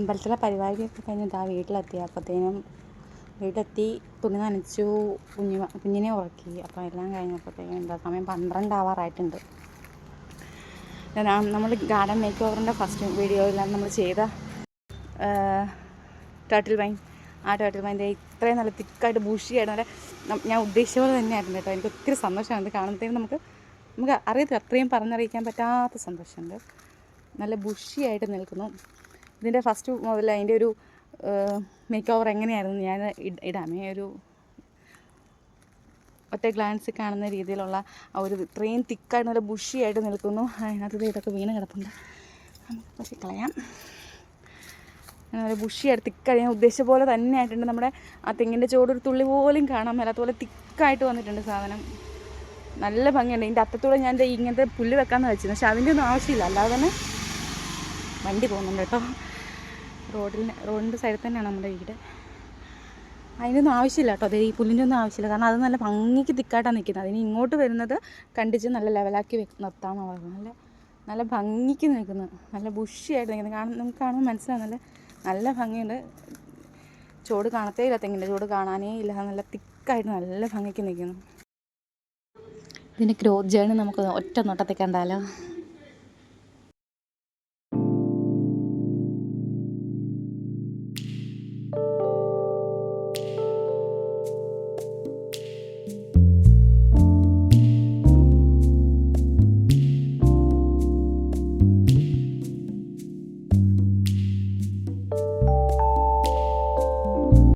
അമ്പലത്തിലെ പരിപാടിയൊക്കെ കഴിഞ്ഞിട്ട് വീട്ടിലെത്തി. അപ്പോഴത്തേനും വീട്ടിലെത്തി, തുണി നനച്ചു, കുഞ്ഞിനെ ഉറക്കി. അപ്പോൾ എല്ലാം കഴിഞ്ഞപ്പോഴത്തേക്കും സമയം 12 ആവാറായിട്ടുണ്ട്. നമ്മൾ ഗാർഡൻ മേക്ക് ഓവറിൻ്റെ ഫസ്റ്റ് വീഡിയോയിലാണ് നമ്മൾ ചെയ്ത ടർട്ടിൽ വൈൻ. ആ ടർട്ടിൽ വൈൻ്റെ ഇത്രയും നല്ല തിക്കായിട്ട് ബുഷിയായിട്ട് നല്ല ഞാൻ ഉദ്ദേശിച്ച പോലെ തന്നെയായിരുന്നു കേട്ടോ. എനിക്ക് ഒത്തിരി സന്തോഷമാണ് ഇത് കാണുമ്പോഴത്തേക്കും. നമുക്ക് അറിയത്തില്ല, അത്രയും പറഞ്ഞറിയിക്കാൻ പറ്റാത്ത സന്തോഷമുണ്ട്. നല്ല ബുഷിയായിട്ട് നിൽക്കുന്നു. ഇതിൻ്റെ ഫസ്റ്റ് മുതൽ അതിൻ്റെ ഒരു മേക്ക് ഓവർ എങ്ങനെയായിരുന്നു ഞാൻ ഇടാമേ. ഒരു ഒറ്റ ഗ്ലാൻസിൽ കാണുന്ന രീതിയിലുള്ള ആ ഒരു ഇത്രയും തിക്കായിട്ട് നല്ല ബുഷിയായിട്ട് നിൽക്കുന്നു. അതിനകത്ത് ഇതൊക്കെ വീണ് കിടപ്പുണ്ട്, നമുക്ക് പക്ഷേ കളയാം. നല്ല ബുഷിയായിട്ട് തിക്കായിട്ട് ഞാൻ ഉദ്ദേശിച്ച പോലെ തന്നെ ആയിട്ടുണ്ട്. നമ്മുടെ ആ തെങ്ങിൻ്റെ ചുവടൊരു തുള്ളി പോലും കാണാൻ മേലാത്ത പോലെ തിക്കായിട്ട് വന്നിട്ടുണ്ട് സാധനം. നല്ല ഭംഗിയുണ്ട്. ഇതിൻ്റെ അറ്റത്തൂടെ ഞാൻ ഇങ്ങനത്തെ പുല്ല് വെക്കാമെന്ന് വെച്ചിരുന്നു, പക്ഷെ അതിൻ്റെ ഒന്നും ആവശ്യമില്ല. അല്ലാതെ തന്നെ വണ്ടി പോകുന്നുണ്ട് കേട്ടോ. റോഡിൻ്റെ സൈഡിൽ തന്നെയാണ് നമ്മുടെ വീട്. അതിൻ്റെ ഒന്നും ആവശ്യമില്ല കേട്ടോ. അതേ ഈ പുല്ലിൻ്റെ ഒന്നും ആവശ്യമില്ല, കാരണം അത് നല്ല ഭംഗിക്ക് തിക്കായിട്ടാണ് നിൽക്കുന്നത്. അതിന് ഇങ്ങോട്ട് വരുന്നത് കണ്ടിച്ച് നല്ല ലെവലാക്കി നിർത്താമെന്നാണ് പറയുന്നത്. നല്ല ഭംഗിക്ക് നിൽക്കുന്നത്, നല്ല ബുഷിയായിട്ട് നിൽക്കുന്നത്. നമുക്ക് കാണുമ്പോൾ മനസ്സിലാവും നല്ല ഭംഗിയുണ്ട്. ചുവട് കാണത്തേ ഇല്ല, തെങ്ങിൻ്റെ ചുവട് കാണാനേ ഇല്ല. നല്ല തിക്കായിട്ട് നല്ല ഭംഗിക്ക് നിൽക്കുന്നു. ഇതിൻ്റെ ഗ്രോത്ത് ജേണി നമുക്ക് ഒറ്റ നോട്ടത്തിൽ കണ്ടാലോ.